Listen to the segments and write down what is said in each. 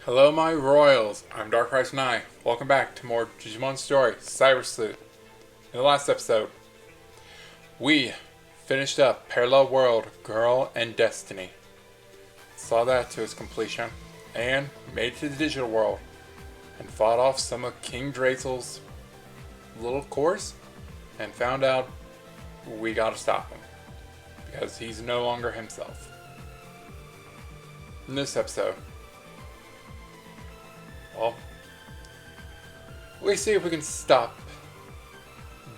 Hello my royals, I'm DarkriseKnight. Welcome back to more Digimon story, Sleuth. In the last episode, we finished up Parallel World, Girl and Destiny. Saw that to its completion, and made it to the digital world, and fought off some of King Drazel's little cores, and found out we gotta stop him, because he's no longer himself. In this episode, well, we see if we can stop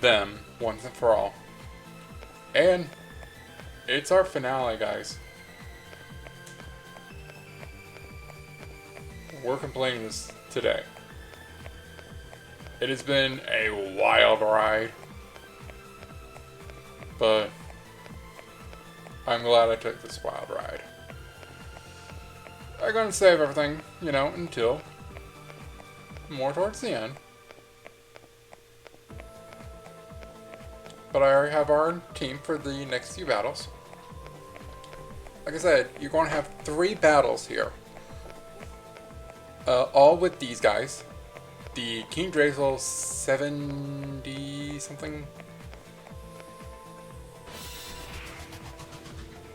them once and for all. And it's our finale, guys. We're completing this today. It has been a wild ride, but I'm glad I took this wild ride. I'm gonna save everything, until more towards the end. But I already have our team for the next few battles. Like I said, you're going to have 3 battles here. All with these guys. The King Drazel 70 something.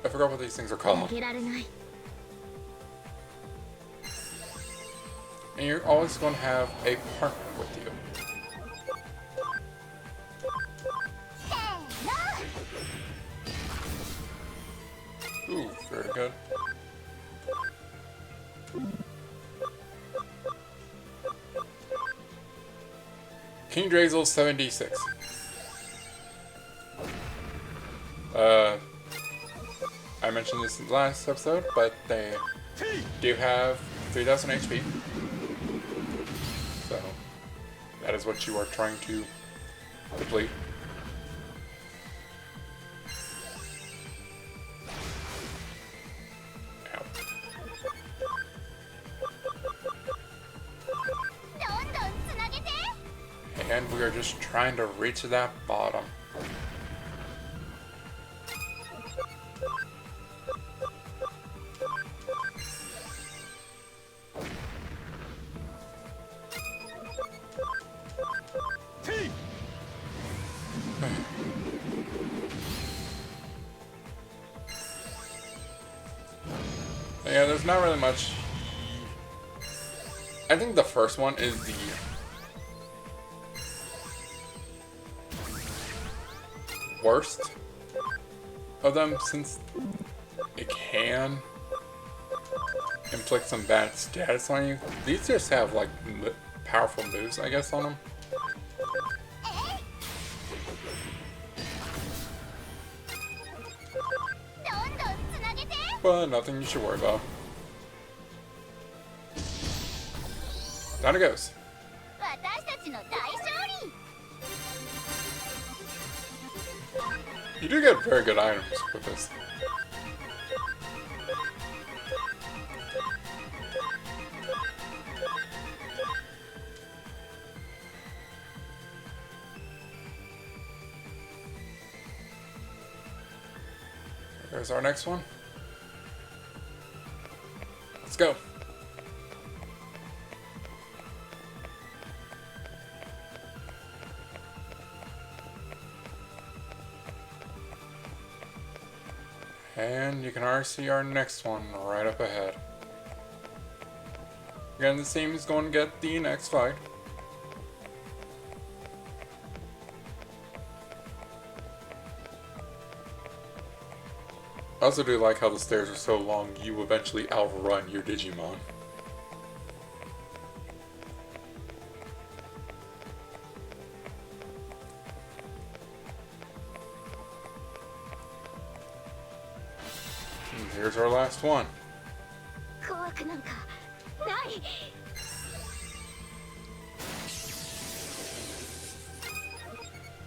I forgot what these things are called. And you're always going to have a partner with you. Ooh, very good. King Drazel 76. I mentioned this in the last episode, but they do have 3000 HP. So, that is what you are trying to deplete. Ow. And we are just trying to reach that bottom. Yeah, there's not really much. I think the first one is the worst of them, since it can inflict some bad status on you. These just have like powerful moves, I guess, on them. But nothing you should worry about. Down it goes. You do get very good items with this. There's our next one. Let's go. And you can already see our next one right up ahead. Again, this team is going to get the next fight. I also do like how the stairs are so long, you eventually outrun your Digimon. And here's our last one.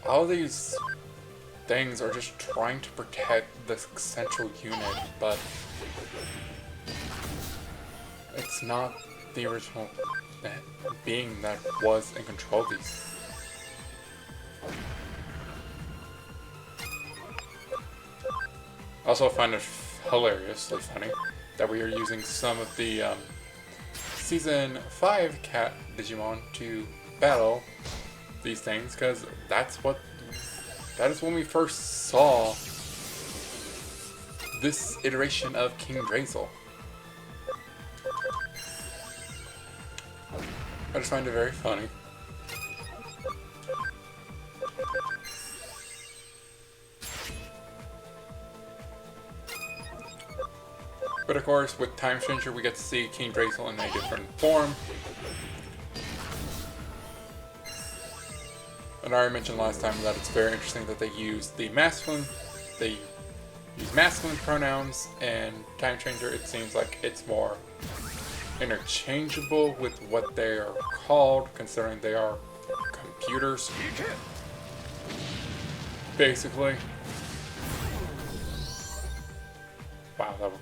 All these things are just trying to protect this central unit, but it's not the original being that was in control of these. I also find it hilariously funny that we are using some of the Season 5 Cat Digimon to battle these things, because that is when we first saw this iteration of King Drazel. I just find it very funny. But of course, with Time Stranger, we get to see King Drazel in a different form. And I already mentioned last time that it's very interesting that they use the masculine, they use masculine pronouns, and Time Stranger, it seems like it's more interchangeable with what they are called, considering they are computers. Basically. Wow, that was...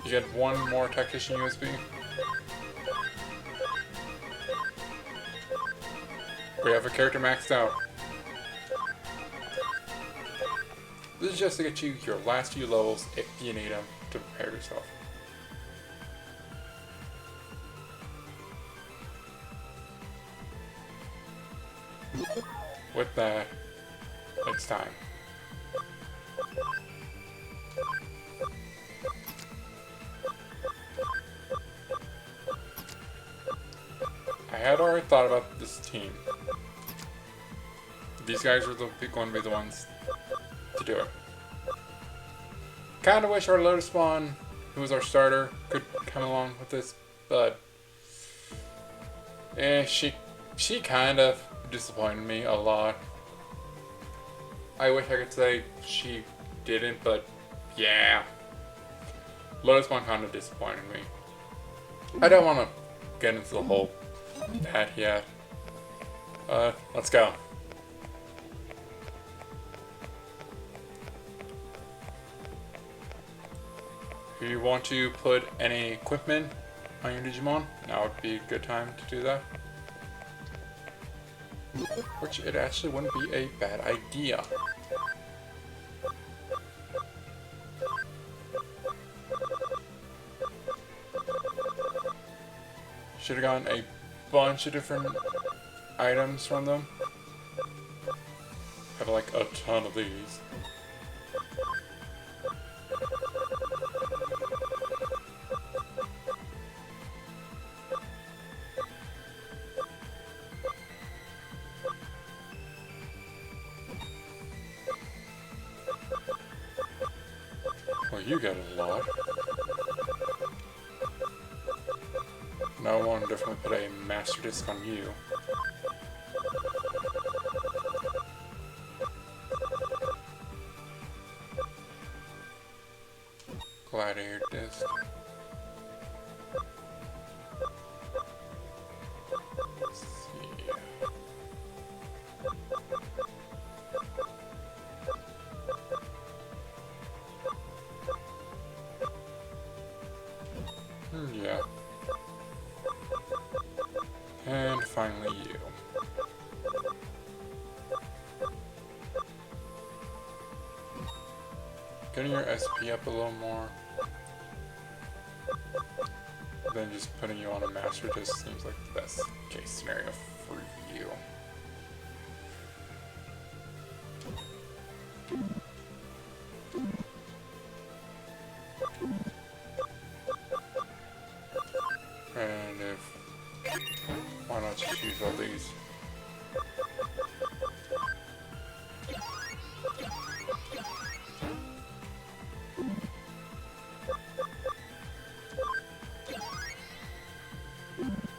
You get one more Tactician USB. We have a character maxed out. This is just to get you your last few levels if you need them to prepare yourself. With that, it's time. I had already thought about this team. These guys are going to be the ones to do it. Kinda wish our Lotus Spawn, who was our starter, could come along with this, but she kind of disappointed me a lot. I wish I could say she didn't, but yeah. Lotus Spawn kind of disappointed me. I don't want to get into the whole that yet. Let's go. If you want to put any equipment on your Digimon, now would be a good time to do that. Which it actually wouldn't be a bad idea. Should have gotten a bunch of different items from them. Have like a ton of these. Well, you got a lot. Now I want to definitely put a master disc on you. Gladiator disc. Let's see. Yeah. And finally you. Getting your SP up a little more. Then just putting you on a master disc seems like the best case scenario for you. And why not just use all these?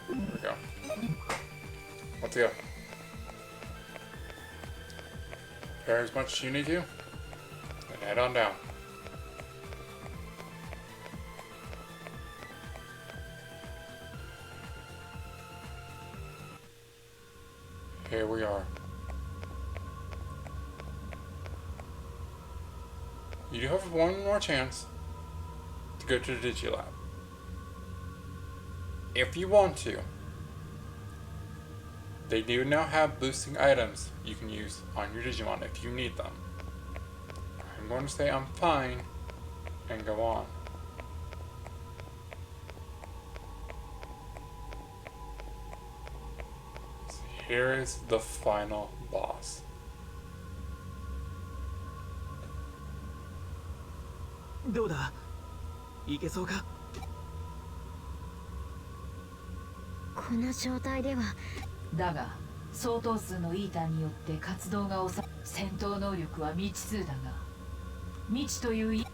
There we go. Let's go. Prepare as much as you need to, and head on down. Here we are. You do have one more chance to go to the Digilab. If you want to. They do now have boosting items you can use on your Digimon if you need them. I'm going to say I'm fine and go on. here is the final boss. どうだいけそうかこの状態ではだが相当数のイーターによって活動が抑え戦闘能力は未知数だが未知という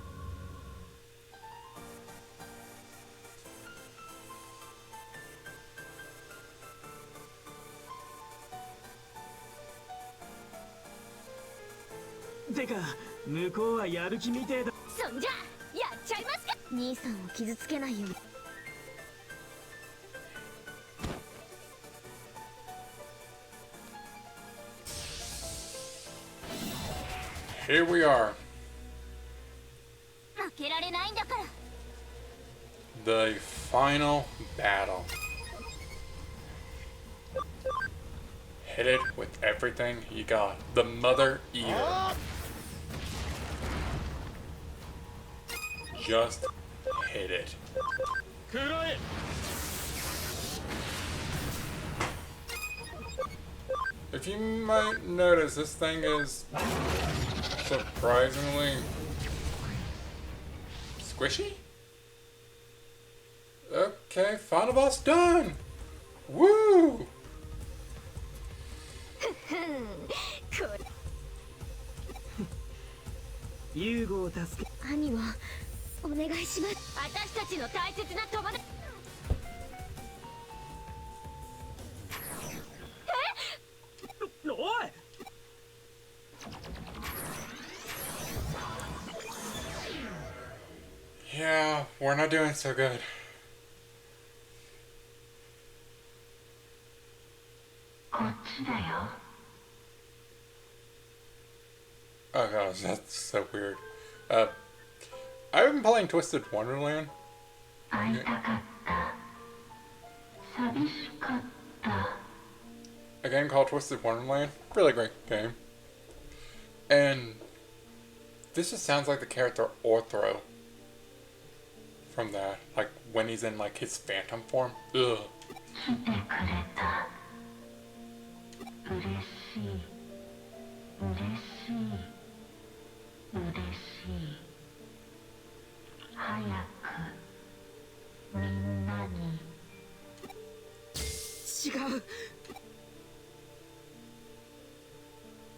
てか向こうはやる気みてえだそんじゃやっちゃいますか兄さんを傷つけないように Here we are. 負けられないんだから The final battle. Hit it with everything you got. The Mother Eater. Just hit it. If you might notice, this thing is surprisingly squishy. Okay, final boss done! Woo! ユーゴを助け兄をお願いします私たちの大切な友達 おい Yeah, we're not doing so good. Oh gosh, that's so weird. I've been playing Twisted Wonderland. A game called Twisted Wonderland. Really great game. And this just sounds like the character Orthro from that. Like when he's in like his phantom form. Ugh.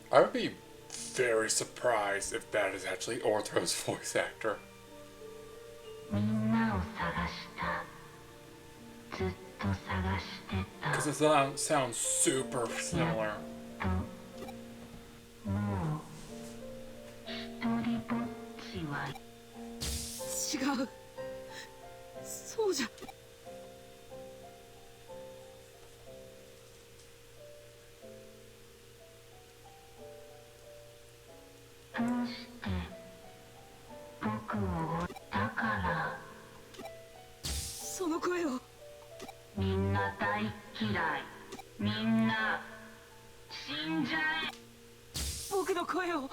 I would be very surprised if that is actually Orthro's voice actor. Because it sounds super similar. 違うそうじゃ その声をみんな大嫌いみんな死んじゃえ僕の声を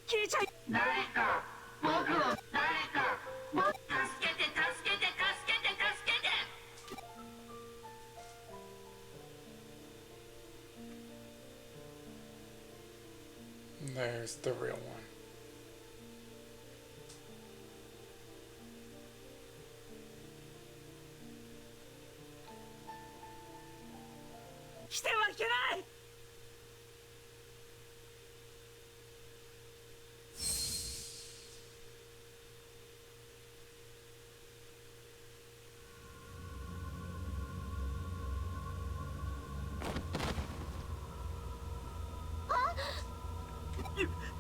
聞いちゃい誰か僕を誰か助けて助けて助けて助けて There's the real one. してはいけない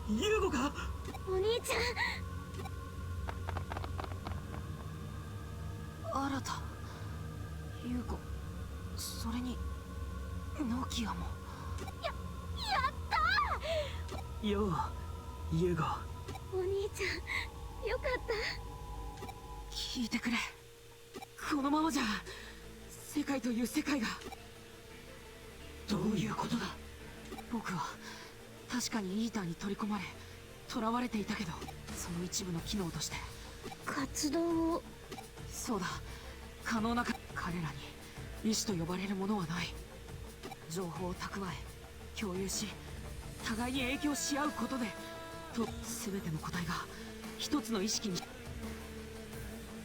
ユーゴかお兄ちゃん新たユーゴそれにノキアもやったようユーゴお兄ちゃんよかった聞いてくれこのままじゃ世界という世界がどういうことだ僕は確かにイーターに取り込まれ囚われていたけどその一部の機能として活動をそうだ可能なか彼らに意志と呼ばれるものはない情報を蓄え共有し互いに影響し合うことでと全ての個体が一つの意識に。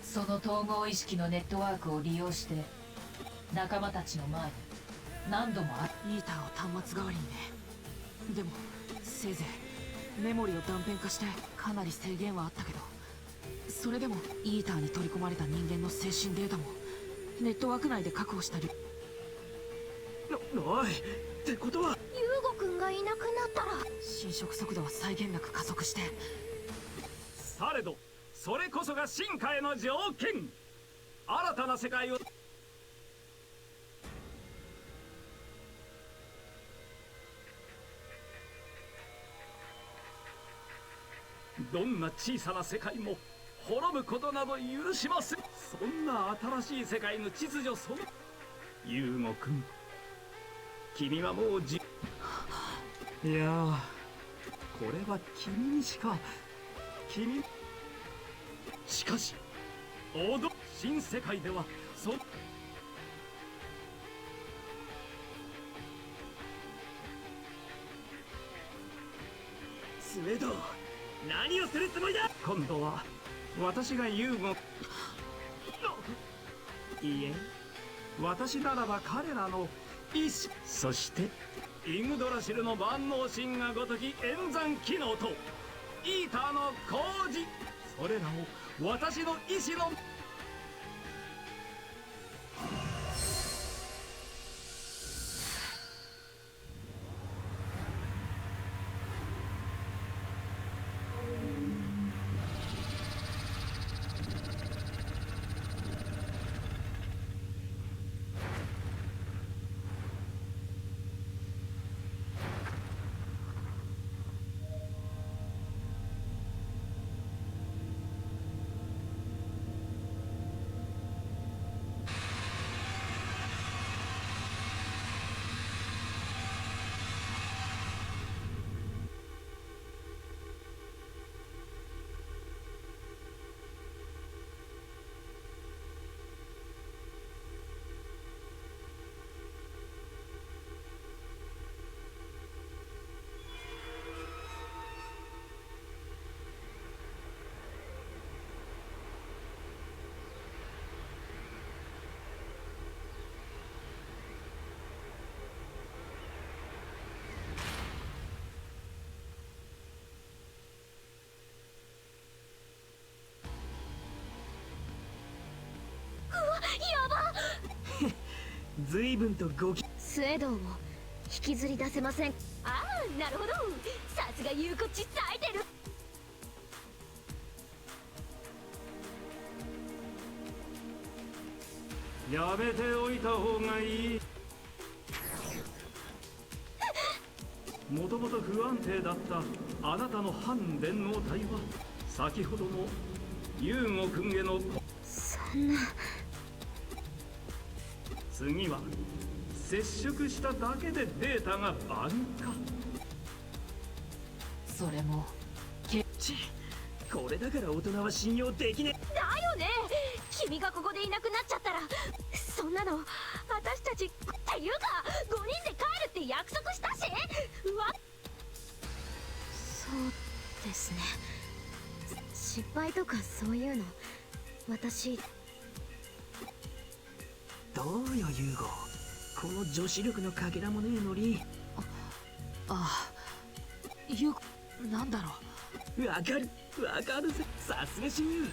その統合意識のネットワークを利用して仲間たちの前で何度もイーターを端末代わりにね。でもせいぜいメモリを断片化してかなり制限はあったけど、それでもイーターに取り込まれた人間の精神データもネットワーク内で確保したり。おいってことはユウゴくんがいなくなったら侵食速度は際限なく加速して。されどそれこそが進化への条件。新たな世界をどんな小さな世界も滅ぶことなど許しません。そんな新しい世界の秩序そのユウゴくん、君はもういやー、これは君にしかしかし新世界ではスウェード、何をするつもりだ。今度は私がユウゴ、いいえ、私ならば彼らの意志、そしてイグドラシルの万能心がごとき演算機能とイーターの工事、それらを私の意志のやば随分とごきスエドを引きずり出せません。ああ、なるほど、さすが言うこっち冴えてる。やめておいた方がいい。もともと不安定だったあなたの反電脳体は先ほどのユウゴくんへのそんな。次は接触しただけでデータが挽回。それもこれだから大人は信用できねえ。だよね、君がここでいなくなっちゃったらそんなの私たちっていうか5人で帰るって約束したし。そうですね、失敗とかそういうの私。どうよユウゴ、この女子力のかけらもねえのに。ああ、ユウゴなんだろう。わかるぜ、さすが親友。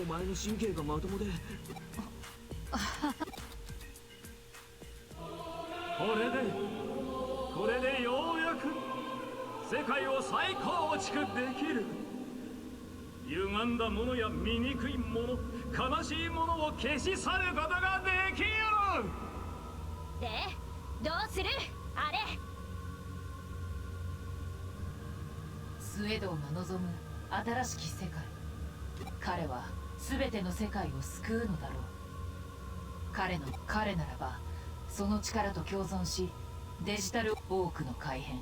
お前の神経がまともでこれでようやく世界を再構築できる。歪んだものや醜いもの、悲しいものを消し去ることができる。でどうするあれ。スウェドウが望む新しき世界、彼は全ての世界を救うのだろう。彼ならばその力と共存し、デジタル多くの改変、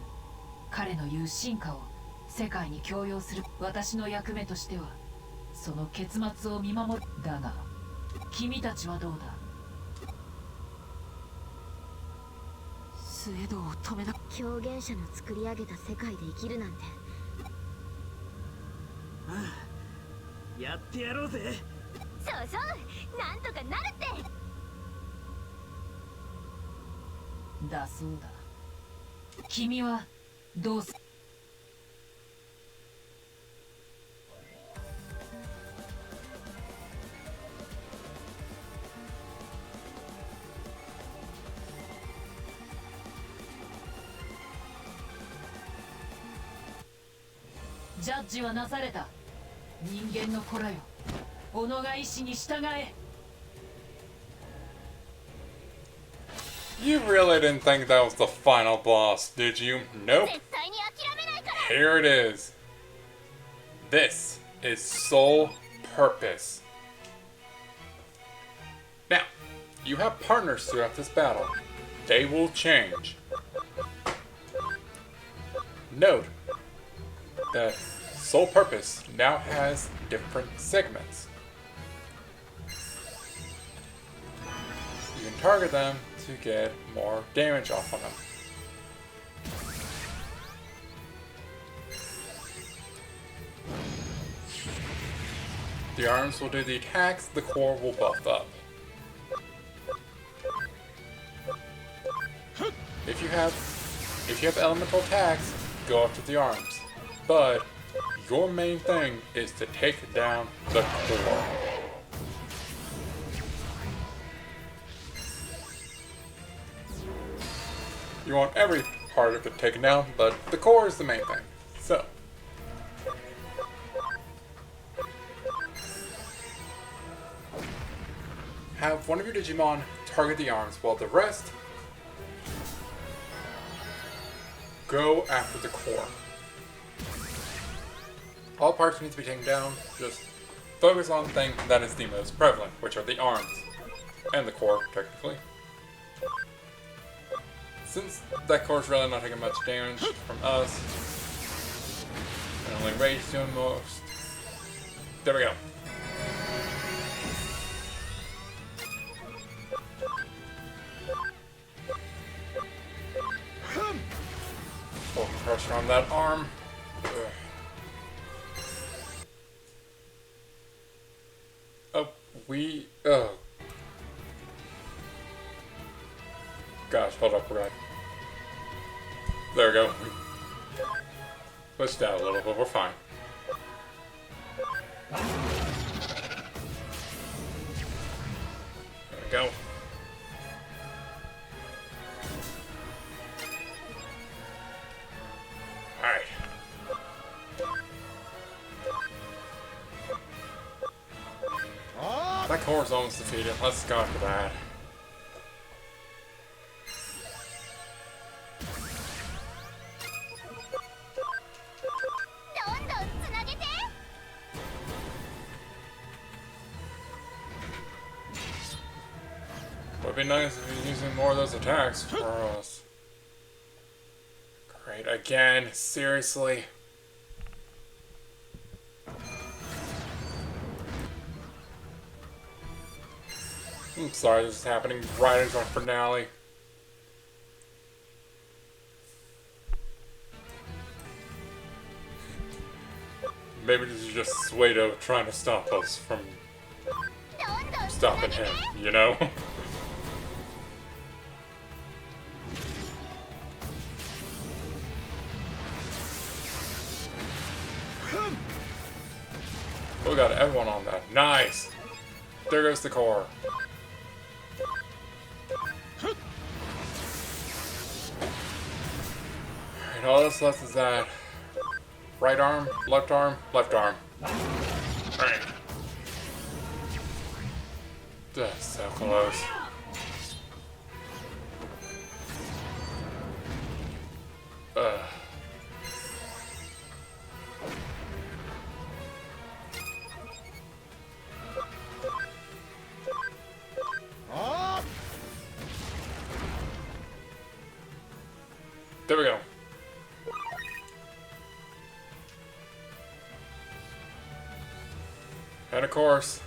彼の言う進化を世界に強要する。私の役目としてはその結末を見守る。だが君たちはどうだ。ススエドを止めな。狂言者の作り上げた世界で生きるなんて。やってやろうぜ。そうそう、なんとかなるって。だそうだ。君はどうす。ジャッジはなされた。人間の子らよ、己が意志に従え。You really didn't think that was the final boss, did you? Nope. 絶対に諦めないから。 Here it is. This is Soul Purpose. Now, you have partners throughout this battle. They will change. Note that Soul Purpose now has different segments. You can target them to get more damage off on them. The arms will do the attacks, the core will buff up. If you have elemental attacks, go after the arms. But your main thing is to take down the core. You want every part of it taken down, but the core is the main thing. So, have one of your Digimon target the arms while the rest go after the core. All parts need to be taken down, just focus on the thing that is the most prevalent, which are the arms. And the core, technically. Since that core's really not taking much damage from us, and only rage doing most. There we go. Full pressure on that arm. Ugh. Oh, oh. Gosh, hold up, we're right. There we go. Pushed out a little, but we're fine. There we go. Alright. That core's almost defeated. Let's go after that. Would be nice if you're using more of those attacks for us. Great, again, seriously. I'm sorry this is happening right as our finale. Maybe this is just Suedo trying to stop us from stopping him, you know? We got everyone on that. Nice! There goes the core. Alright, all that's left is that right arm, left arm, left arm. Alright. That's so close. There we go. And of course,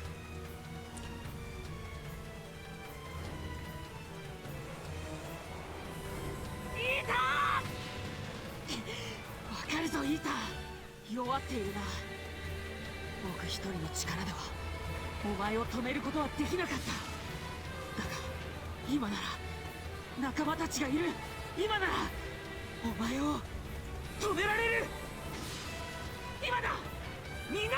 いぞイーター、弱っているな。僕一人の力ではお前を止めることはできなかった。だが今なら仲間たちがいる。今ならお前を止められる。今だみんな。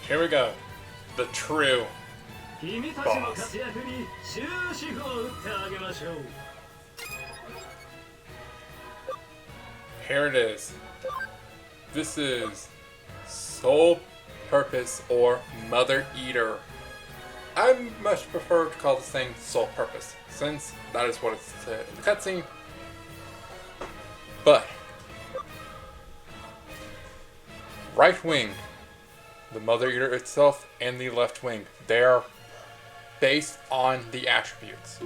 Here we go. The true 君たちの活躍に終止符を打ってあげましょう。 Here it is. This is Soul Purpose or Mother Eater. I much prefer to call this thing Soul Purpose, since that is what it's in the cutscene. But right wing, the Mother Eater itself, and the left wing, they are based on the attributes.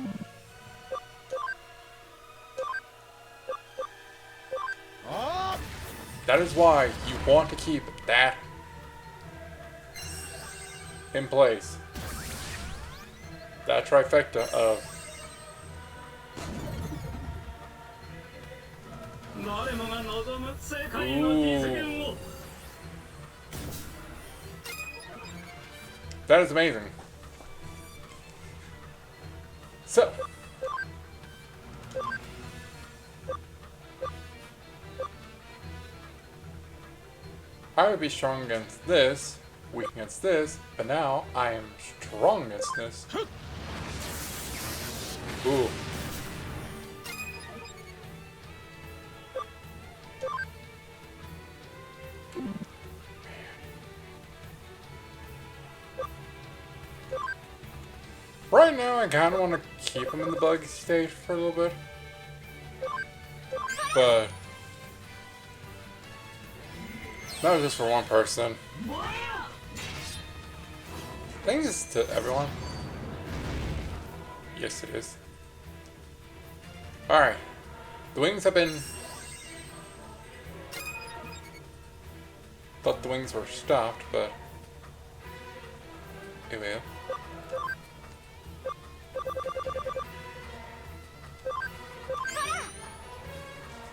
That is why you want to keep that in place. That trifecta of Ooh. That is amazing. So I would be strong against this, weak against this, but now I am strong against this. Ooh. Right now, I kind of want to keep him in the buggy state for a little bit. But that was just for one person. I think it's to everyone. Yes, it is. Alright. The wings have been... Thought the wings were stopped, but... Anyway.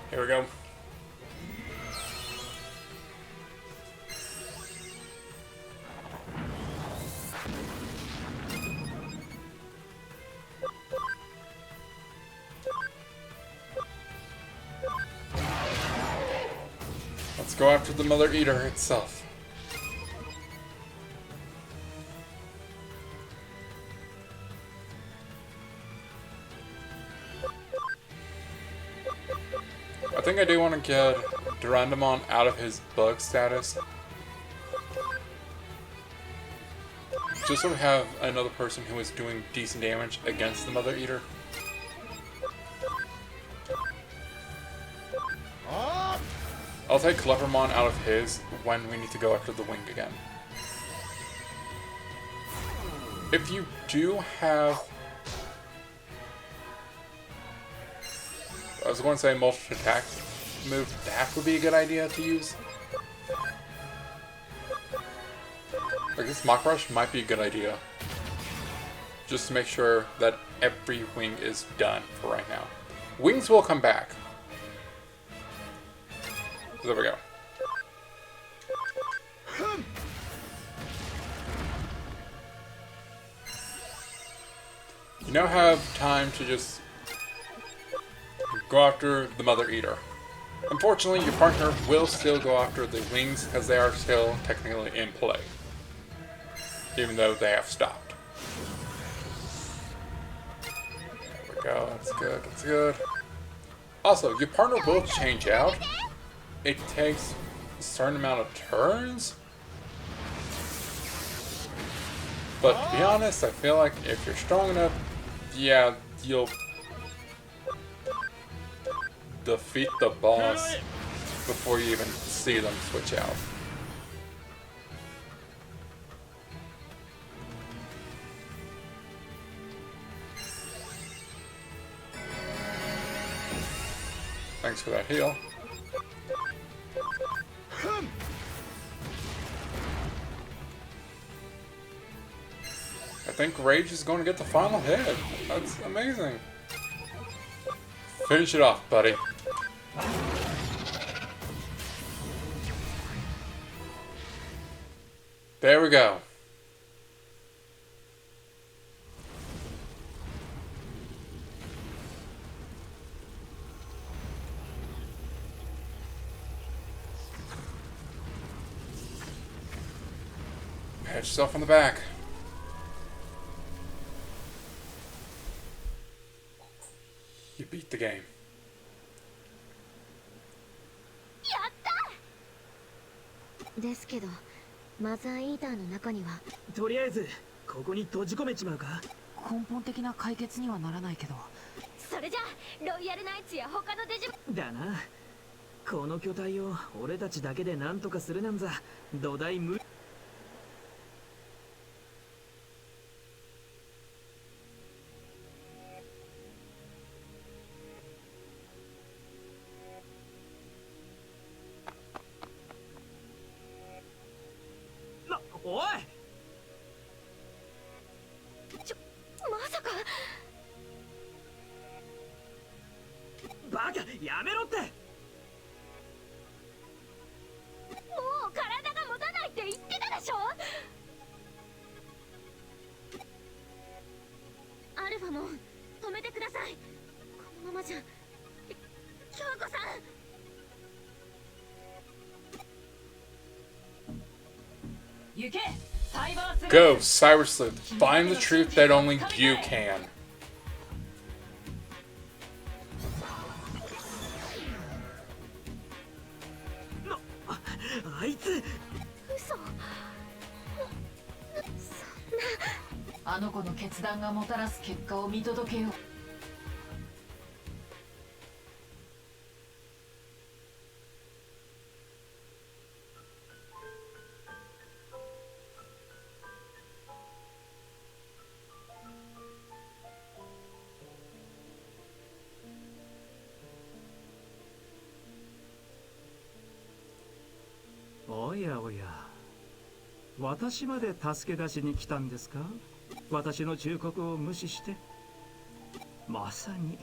Here we go. Let's go after the Mother Eater itself. I think I do want to get Durandamon out of his bug status. Just so we have another person who is doing decent damage against the Mother Eater. I'll take Clevermon out of his when we need to go after the wing again. If you do have... I was going to say multiple attack move, that would be a good idea to use. Like this Mach Rush might be a good idea. Just to make sure that every wing is done for right now. Wings will come back. So there we go. You now have time to just go after the Mother Eater. Unfortunately, your partner will still go after the wings because they are still technically in play. Even though they have stopped. There we go, that's good, that's good. Also, your partner will change out. It takes a certain amount of turns. But to be honest, I feel like if you're strong enough, yeah, you'll defeat the boss before you even see them switch out. Thanks for that heal. I think Rage is going to get the final hit. That's amazing. Finish it off, buddy. There we go. Pat yourself on the back. You beat the game. やったですけど、マザーイーターの中にはとりあえずここに閉じ込めちまうか。根本的な解決にはならないけど。それじゃあロイヤルナイツや他のデジだな。この巨体を俺たちだけで何とかするなんざ土台無理。おい、まさかバカやめろって。もう体が持たないって言ってたでしょ。アルファも止めてください。このままじゃ京子さん。行けサイバースレイ Go, Cyber Sleuth. Find the truth that only you can. あいつ嘘。あの子の決断がもたらす結果を見届けよう。おやおや、私まで助け出しに来たんですか。私の忠告を無視して。まさに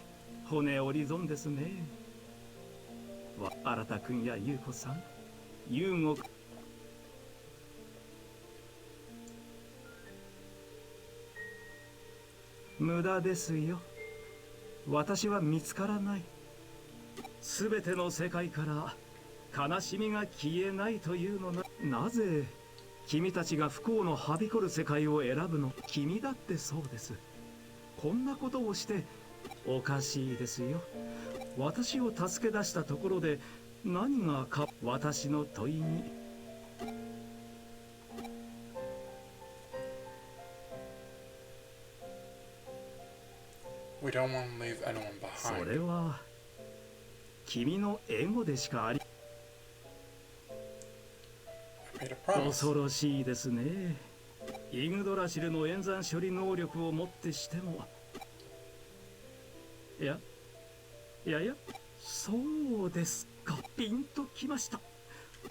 骨折り損ですね。新田君や優子さん、優吾君、無駄ですよ。私は見つからない。すべての世界から悲しみが消えないというのな。なぜ君たちが不幸のはびこる世界を選ぶの。君だってそうです。こんなことをしておかしいですよ。私を助け出したところで何がか。私の問いに。We don't want to leave anyone そ behind. れは君のエゴでしかあり。 I made a promise. 恐ろしいですね。イグドラシルの演算処理能力をもってしても。いやそうですか。ピンときました。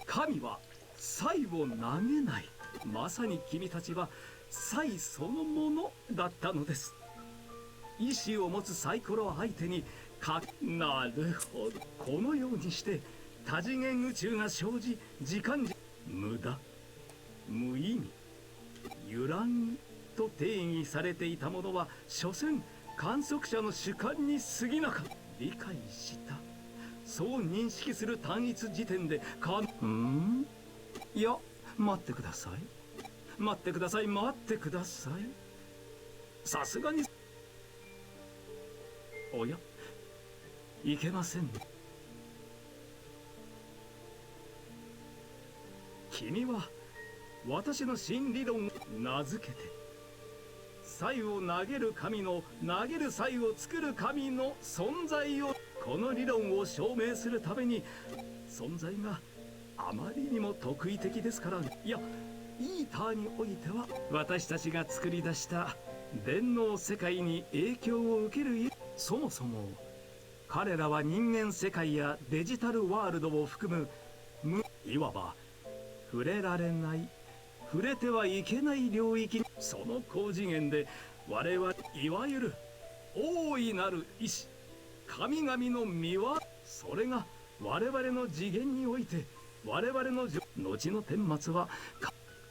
神は才を投げない。まさに君たちは才そのものだったのです。意志を持つサイコロ相手になるほど。このようにして多次元宇宙が生じ、時間無駄、無意味、揺らぎと定義されていたものは所詮観測者の主観に過ぎなかった。理解した。そう認識する単一時点でいや、待ってください。待ってください。待ってください。さすがに。おや、いけません。君は私の新理論を名付けて、才を投げる神の投げる才を作る神の存在を、この理論を証明するために、存在があまりにも特異的ですから。いや、イーターにおいては私たちが作り出した電脳世界に影響を受ける。そもそも彼らは人間世界やデジタルワールドを含むいわば触れられない、触れてはいけない領域。その高次元で我々、いわゆる大いなる意志、神々の御は、それが我々の次元において我々の後の顛末は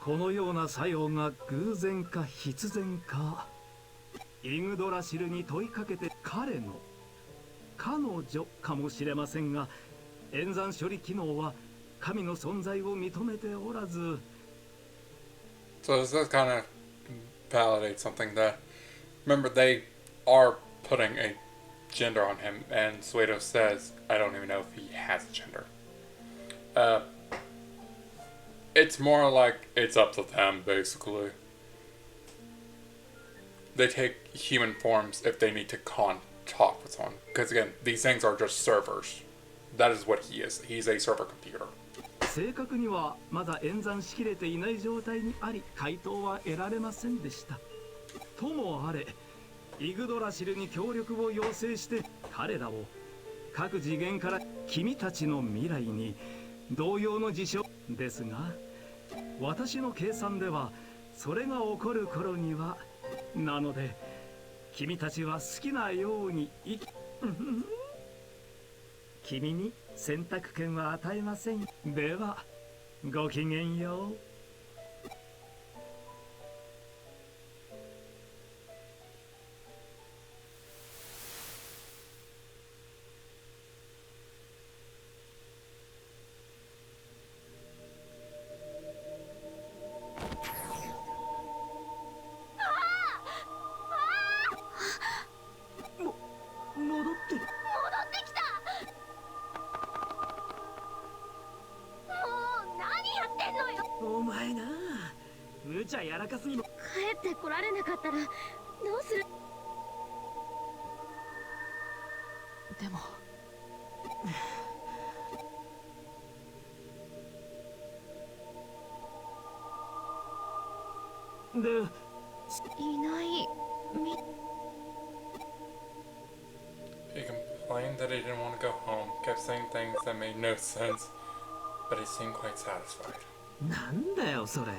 このような作用が偶然か必然か、イグドラシルに問いかけて彼の彼女かもしれませんが、演算処理機能は神の存在を認めておらず。 So this does kind of validate something that, remember, they are putting a gender on him, and Suedo says, I don't even know if he has a gender. It's more like it's up to them, basically. They take human forms if they need to talk with someone. Because again, these things are just servers. That is what he is. He's a server computer. 正確にはまだ演算しきれていない状態にあり、回答は得られませんでした。ともあれ、イグドラシルに協力を要請して彼らを各次元から君たちの未来に同様の事象ですが、私の計算ではそれが起こる頃には、なので君たちは好きなように生き君に選択権は与えません。ではごきげんよう。戻ってる。きた。もう何やってんのよ。お前な、無茶やらかすにも。帰ってこられなかったらどうする。でもで、いない。He complained that he didn't want to go home, kept saying things that made no sense, but he seemed quite satisfied. なんだよそれ。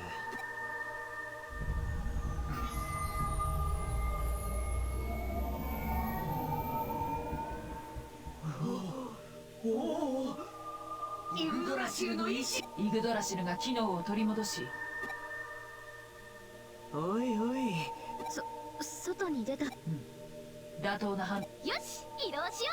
イグドラシルの意志。イグドラシルが機能を取り戻し。おいおい。外に出た。妥当な判。よし、移動しよ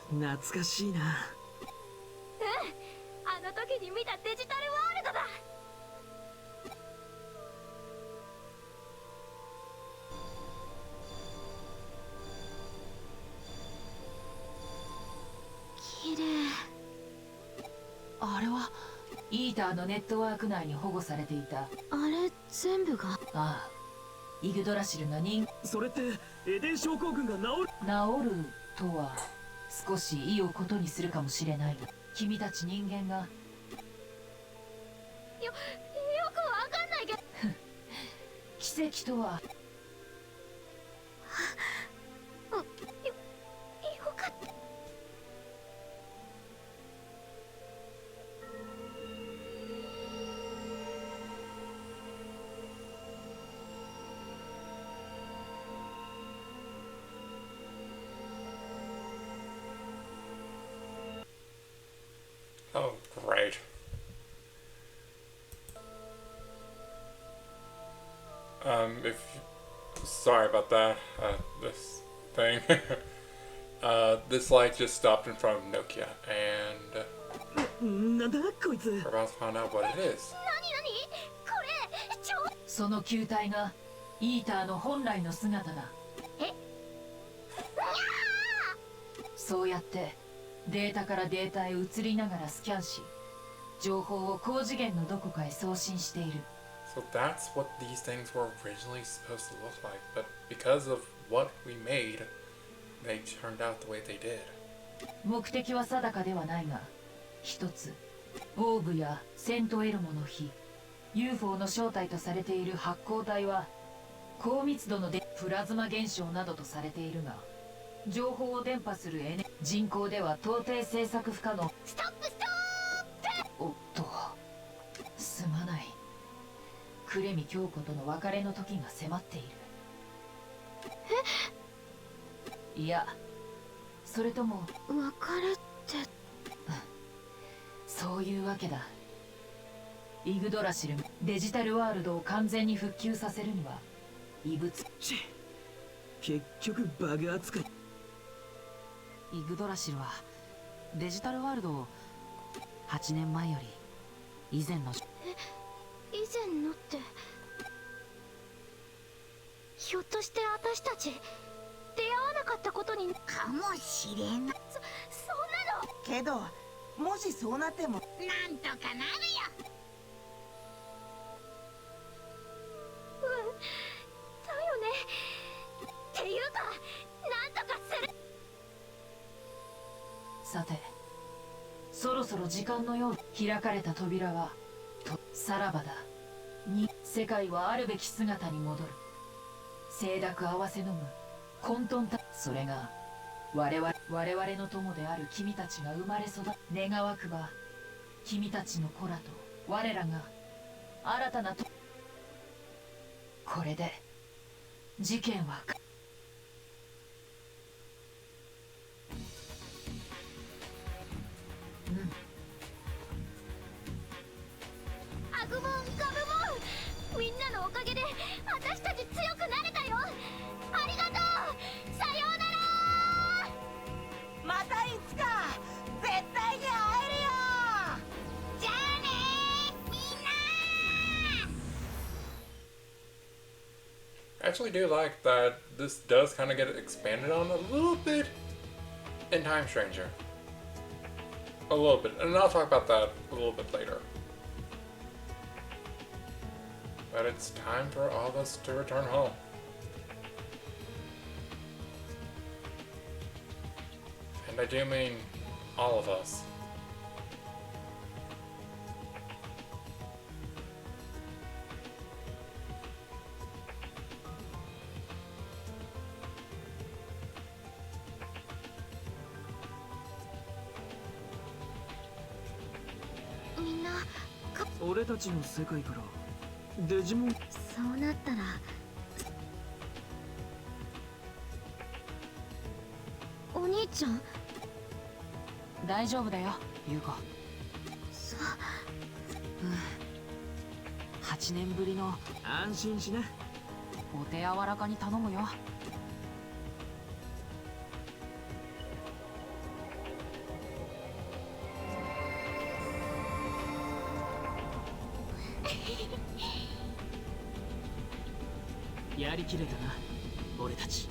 懐かしいな。あの時に見たデジタルワールドだ。綺麗。あれはイーターのネットワーク内に保護されていた。あれ全部が。ああ、イグドラシルがそれってエデン症候群が治るとは少し意をことにするかもしれない。君たち人間がよくわかんないけど。奇跡とは。よかった。Oh, great. Sorry about that, this thing. This light just stopped in front of Nokia, and なんだこいつ。 we're about to find out what it is. これその球体がイーターの本来の姿だ。そうやってデータからデータへ移りながらスキャンし、情報を高次元のどこかへ送信している。So that's what these things were originally supposed to look like, but because of what we made, they turned out the way they did. 目的は定かではないが、一つ、オーブやセントエルモの火、UFO の正体とされている発光体は高密度のプラズマ現象などとされているが、情報を伝播する人口では到底制作不可能。ストップ。おっと、すまない。呉見京子との別れの時が迫っている。いや、それとも別れって。そういうわけだ。イグドラシル、デジタルワールドを完全に復旧させるには異物。結局バグ扱い。イグドラシルはデジタルワールドを8年前より以前の。以前のって、ひょっとして私たち出会わなかったことに。かもしれん。そんなの。けどもしそうなってもなんとかなるよ。だよね。っていうか、なんとかする。さて、そろそろ時間のよう。開かれた扉はさらばだ。に世界はあるべき姿に戻る。清濁合わせ飲む混沌た。それが我々の友である君たちが生まれ育。願わくば君たちの子らと我らが新たなと。これで事件はアグモンガブモン、みんなのおかげで私たち強くなれたよ。ありがとう。さようなら。またいつか絶対に会えるよ。じゃあねみんな。I actually do like that this does kind of get expanded on a little bit in Time Stranger. A little bit, and I'll talk about that a little bit later. But it's time for all of us to return home. And I do mean all of us.みんな俺たちの世界からデジモン。そうなったら、お兄ちゃん。大丈夫だよ、優子。8年ぶりの。安心しな。お手柔らかに頼むよ。やりきれたな、俺たち。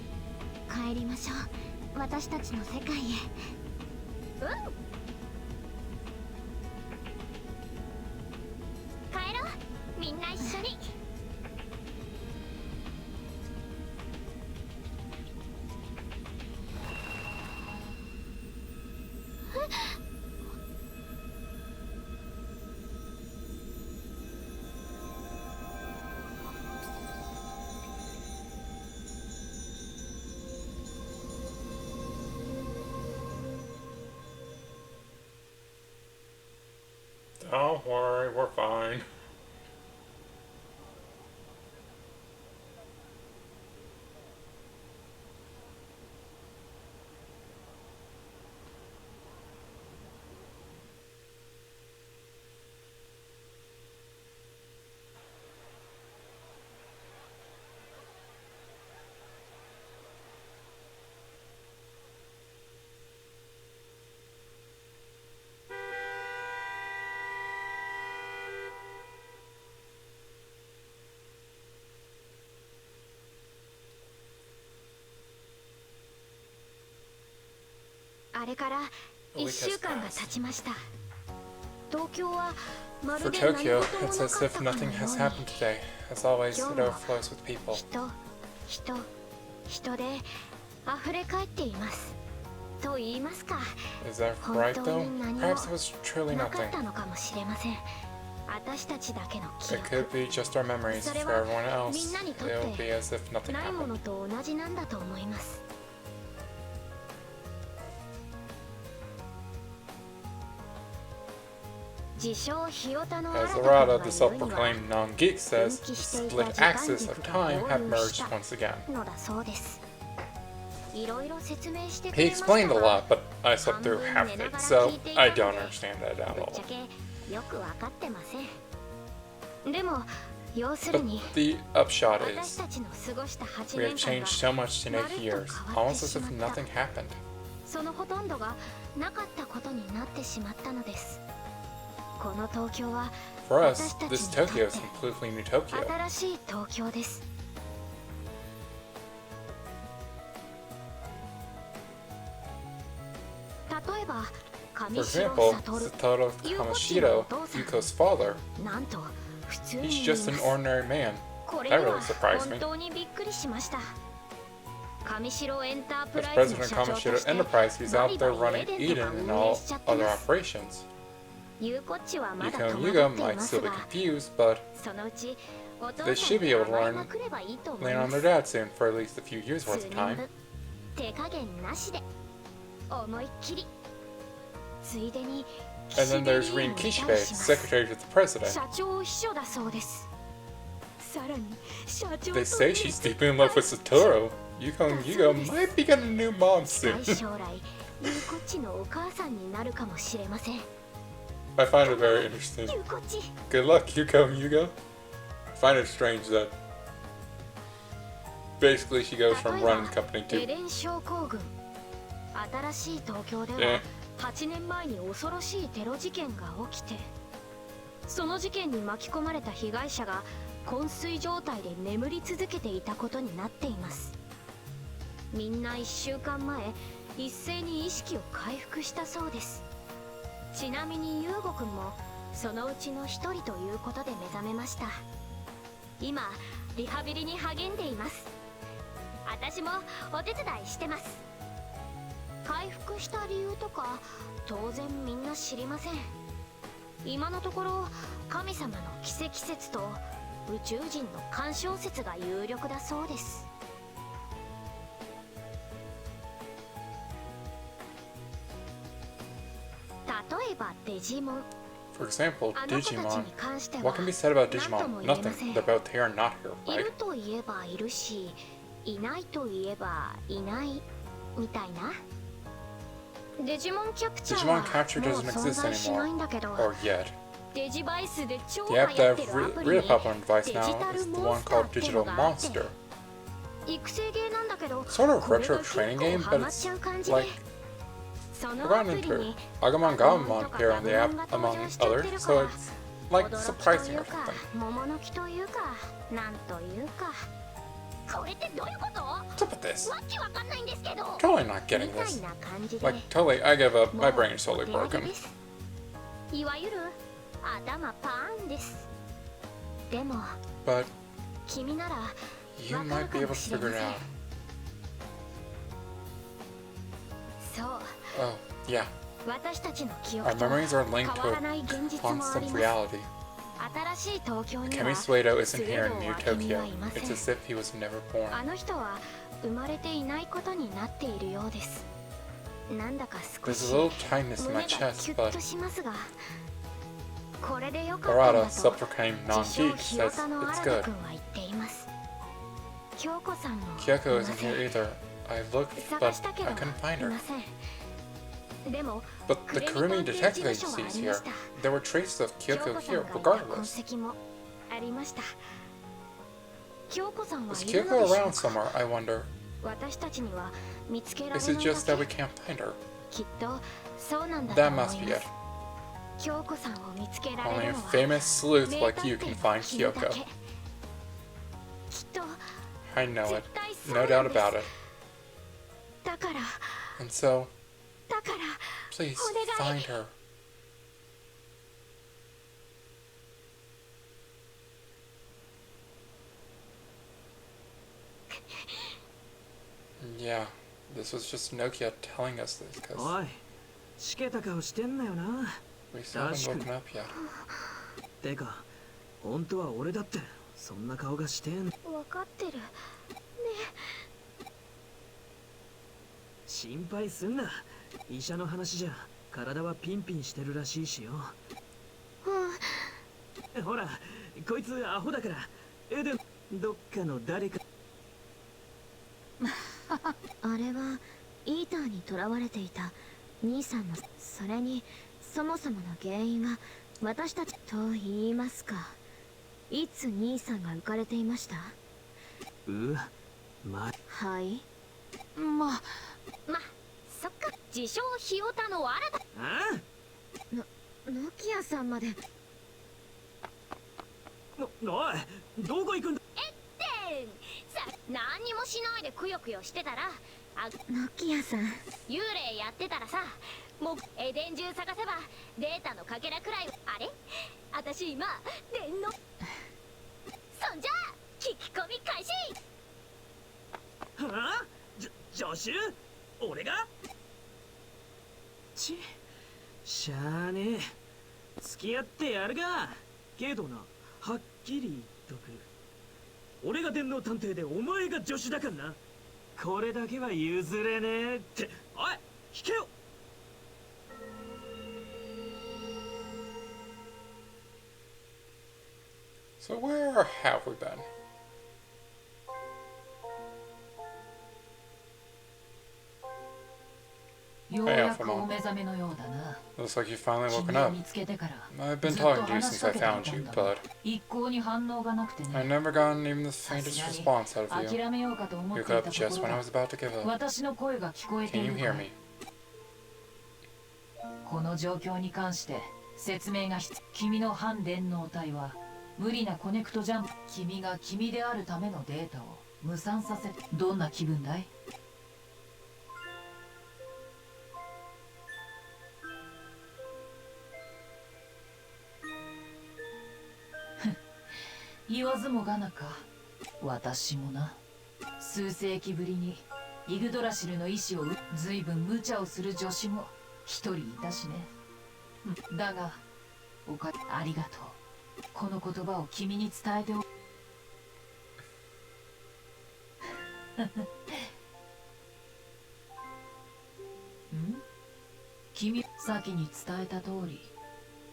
帰りましょう、私たちの世界へ。帰ろう、みんな一緒に。Don't worry, we're fine.あれから1週間が経ちました。東京はま For るで何 Tokyo, 事も it's な as かった if かの nothing よ has うに。 happened today. As always, it overflows with people. 人で溢れ返っています。と言いますか、 Is that 本 right 当 though? に何も Perhaps it was truly なか nothing. ったのかもしれません。私たちだけの記 It 憶。 could be just our memories. For everyone else, みんなにとって it will be as if nothing ないも happened. のと同じなんだと思います。As Arata, the self-proclaimed non-geek, says, the split axis of time have merged once again. He explained a lot, but I slept through half of it, so I don't understand that at all. But the upshot is, we have changed so much in 8 years, almost as if nothing happened. For us, this Tokyo is completely new Tokyo. For example, Satoru Kamishiro, Yuko's father, he's just an ordinary man. That really surprised me. As president of Kamishiro Enterprise, he's out there running Eden and all other operations. Yuko and Yugo might still be confused, but they should be able to lean on their dad soon for at least a few years worth of time. And then there's Rin Kishibe, secretary to the president. They say she's deeply in love with Satoru. Yuko and Yugo might be getting a new mom soon. I find it very interesting. Good luck, Yuko and Yugo. I find it strange that basically she goes from running the company to... Yeah. 8年前に恐ろしいテロ事件が起きて、その事件に巻き込まれた被害者が昏睡状態で眠り続けていたことになっています。みんな1週間前、一斉に意識を回復したそうです。ちなみに優吾くんもそのうちの一人ということで目覚めました。今リハビリに励んでいます。私もお手伝いしてます。回復した理由とか当然みんな知りません。今のところ神様の奇跡説と宇宙人の干渉説が有力だそうです。例えばデジモン。 For example, Digimon. What can be said about Digimon? Nothing. They're both here and not here, い right? るといえばいるし、いないといえばいないみたいな。デジモンキャプチャー Digimon は capture もう doesn't 存 exist 在しないんだけど、 anymore. Or yet. デジバイスで超 The 流 app 行 that って I've るアプリ really に popular on device デジ now タル is the モン one スター called っての Digital があって Monster. 育成ゲーなんだけど、 Sort of これが retro 結 training 構 game, ハ but マっ it's ちゃう感じで、 like そ I've のア gotten プリ into に Agumon ガモン Gaomon とか here ガ on the ブモ app ンが登 among 場しちゃっ others, てるか so ら、 it's like 驚きと surprising いう or か something. 桃の木というかなんというか、これってどういうこと？ What's up with this? わけわかんないんですけど。 Totally not み getting たい this. な感じで。 Like, totally, I give up. も My う brain is お totally 手上げ broken. です。いわゆる頭パーンです。でも But 君なら you わかる might か be able も to しれ figure ま it せん。 out. そう Oh, yeah. 私たちの記 Our 憶と memories are linked 変 to わらない現実もあり constant ます。 reality. 新しい東京に Kemi は Suedo ス isn't ウェ here ー in ド New は君 Tokyo. はいませ It's ん。 as if he was never born. あの人は生まれていないことになっているようです。なんだか少 There's し a little tightness in 胸 my が chest, キュッ but としますが、これでよかったん Arata, だと self-proclaimed 自称 non-geek, ひ says よたの it's 新 good. 田君は言っています。京子さんも Kyoko いま isn't せん。 here either. I looked, 探 but したけど I couldn't find い her. ません。でも But ク the レミ Kurumi 探偵 detective 事務所はあ agency is りま here. した。 There were traces of 京 Kyoko 子さん here, がいた痕 regardless. 跡もありました。京子さんは Is いるの Kyoko でしょ around うか。 somewhere, I wonder? 私たちには見つけられ Is ない it だ just that we け。 can't find her? きっとそうなんだと That 思いま must be it. す。京子さんを見つけら Only れ a るのは famous sleuth 名 like 探 you 偵 can の find 君だ Kyoko. け。きっと I know it. 絶対そう No な doubt んです。 about it. だから And so, だから please お願い。 find her. Yeah, this was just Nokia telling us this because おい、しけた顔してんなよな。 we still haven't woken up yet. てか、本当は俺だってそんな顔がしてん。分かってる。ね心配すんな。医者の話じゃ体はピンピンしてるらしいしよ。ほら、こいつアホだから。でもどっかの誰か。あれはイーターに囚われていた兄さんの、それにそもそもの原因は私たちと言いますか、いつ兄さんが浮かれていました？うわ、はい。まそっか。自称ヒオタの新た。あノキアさんまで。おい、どこ行くんだ。さ、何にもしないでくよくよしてたら、ノキアさん幽霊やってたらさ、もうエデン中探せばデータのかけらくらい。あれ、私今電のそんじゃ聞き込み開始。はあ、助手？俺が？しゃあねえ。付き合ってやるが。けどな、はっきり言っとく。俺が電脳探偵でお前が助手だからな。これだけは譲れねえって。おい、引けよ。So where have we been? ようやくお目覚めのようだな。 Looks like you finally 君 woken を up. 見つけてから I've been ずっと talking to you 話し since か I けていた found you, んだが but 一向に反応がなくて I ね。 never gotten even the さ faintest すがに response out of you. 諦めようかと思っ You てい woke た up と just こ when ろ I was about to give up. 私の声が聞こえて Can い you る hear かい？ me? この状況に関して説明が必要。君の反電脳体は無理なコネクトジャンプ。君が君であるためのデータを無産させて。どんな気分だい？言わずもがなか。私もな。数世紀ぶりにイグドラシルの意志を随分無茶をする助手も一人いたしね。だがありがとう。この言葉を君に伝えておん？君、先に伝えた通り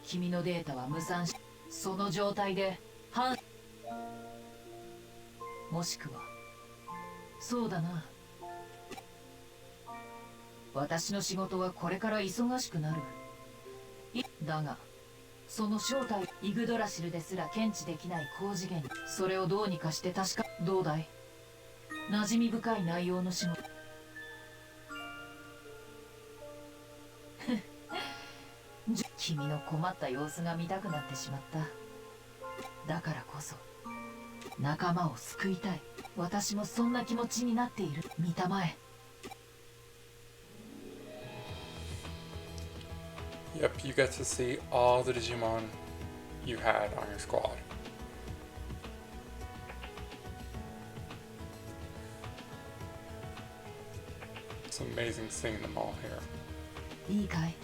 君のデータは無産し、その状態でもしくはそうだな、私の仕事はこれから忙しくなる。だがその正体、イグドラシルですら検知できない高次元、それをどうにかして確か。どうだい？馴染み深い内容の仕事。君の困った様子が見たくなってしまった。だからこそ仲間を救いたい。私もそんな気持ちになっている。見たまえ。 Yep, you get to see all the Digimon you had on your squad. It's amazing seeing them all here. いいかい？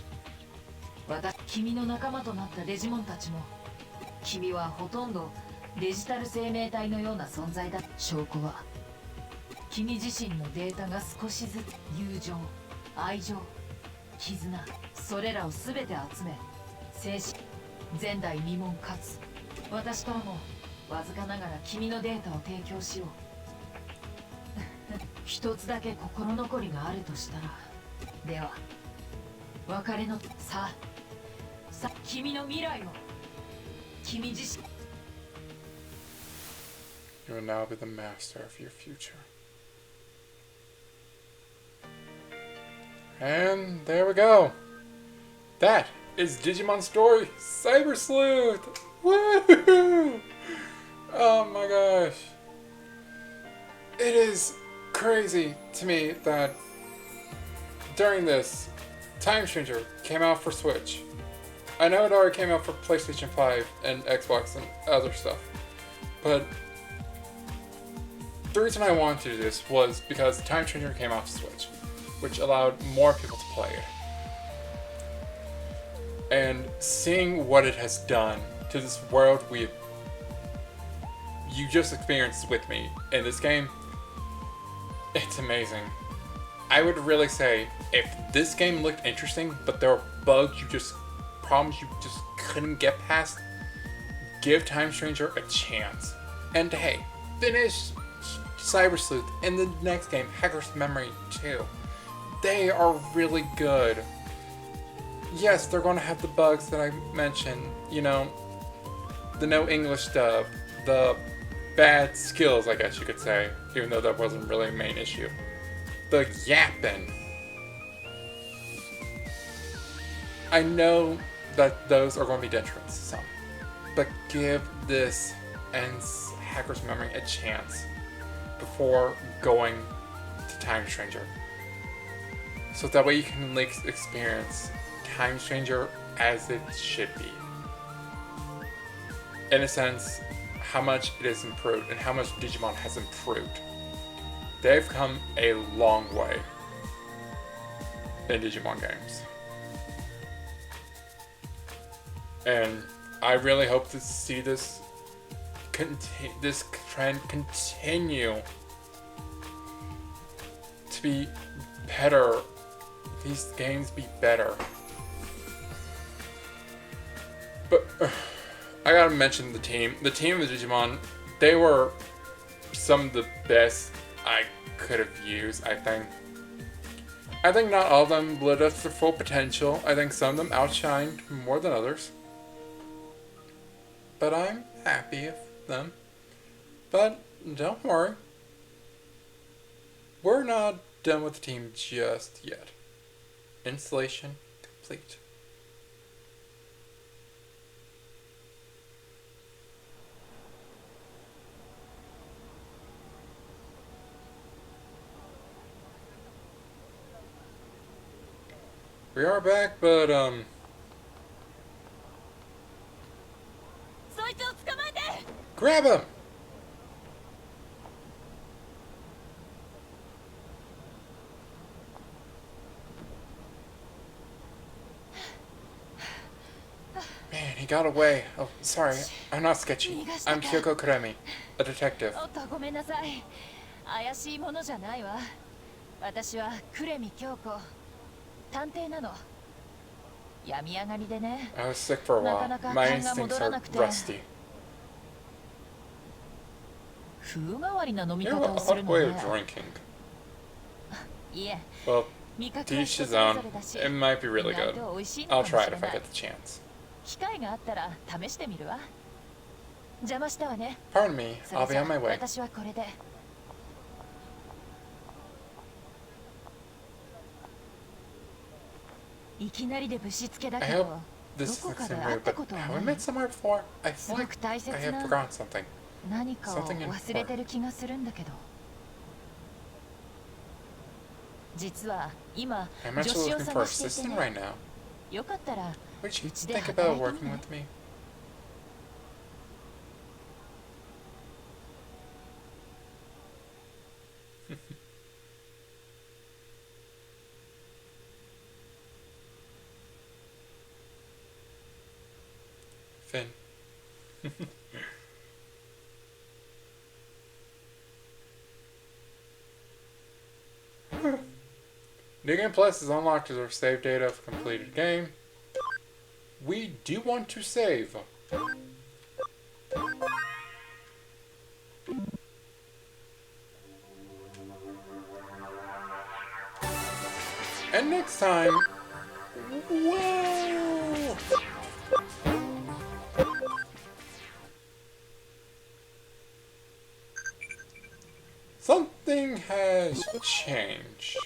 君の仲間となったデジモンたちも、君はほとんどデジタル生命体のような存在だ。証拠は君自身のデータが少しずつ友情、愛情、絆、それらを全て集め、精神前代未聞かつ私からもわずかながら君のデータを提供しよう。一つだけ心残りがあるとしたら、では別れのさ君の未来を、君自身。 You will now be the master of your future. And there we go. That is Digimon Story Cyber Sleuth. Woohoo! Oh my gosh. It is crazy to me that during this, Time Stranger came out for Switch. I know it already came out for PlayStation 5 and Xbox and other stuff, but the reason I wanted to do this was because Time Stranger came out to Switch, which allowed more people to play it. And seeing what it has done to this world you just experienced with me in this game, it's amazing. I would really say if this game looked interesting, but there were bugs problems you just couldn't get past, give Time Stranger a chance. And hey, finish Cyber Sleuth in the next game, Hacker's Memory 2. They are really good. Yes, they're going to have the bugs that I mentioned. You know, the no English dub, the bad skills, I guess you could say, even though that wasn't really a main issue. The yapping. I know that those are going to be detriments to some, but give this and Hacker's Memory a chance before going to Time Stranger. So that way you can experience Time Stranger as it should be. In a sense, how much it has improved and how much Digimon has improved. They've come a long way in Digimon games. And I really hope to see this trend continue to be better. These games be better. But I gotta mention the team. The team of Digimon, they were some of the best I could have used, I think. I think not all of them lived up to their full potential. I think some of them outshined more than others. But I'm happy with them. But don't worry. We're not done with the team just yet. Installation complete. We are back, but grab him! Man, he got away. Oh, sorry. I'm not sketchy. I'm Kyoko Kuremi, a detective. おっとごめんなさい。怪しいものじゃないわ。私は呉見京子。探偵なの。病み上がりでね。I was sick for a while. My instincts are rusty. 風変わりな飲み You 方 have を a する odd の way ね of。drinking. いえ、 Well, 味覚 to は each 人 his それ own. ぞれだし、 It might be 意 really 外 good. と美味しいの I'll かも try し it れ if な I い get。the chance. 機会があったら試してみるわ。邪魔したわね。 Pardon me, それ I'll じ be ゃ on my way. 私はこれで。いきなりでぶしつけだ I け hope ど、 this is どこ the かで same 会 way, った but ことは have な we い met somewhere before? I す feel ご like く大 I 切 have な forgotten something. 何かを Something 忘れてる気がするんだけど。実は今 I'm 助 actually 手を looking for 探 an していて assistant ね。 right now. よかったら Would you うちで think 働 about いて working みない with me? Finn. New Game Plus is unlocked as our save data of completed game. We do want to save. And next time, whoa! Something has changed.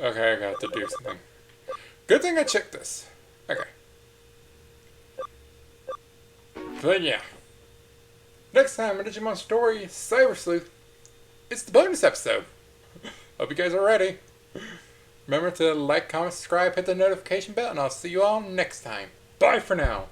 Okay, I got to do something. Good thing I checked this. Okay. But yeah. Next time in Digimon Story Cyber Sleuth, it's the bonus episode. Hope you guys are ready. Remember to like, comment, subscribe, hit the notification bell, and I'll see you all next time. Bye for now.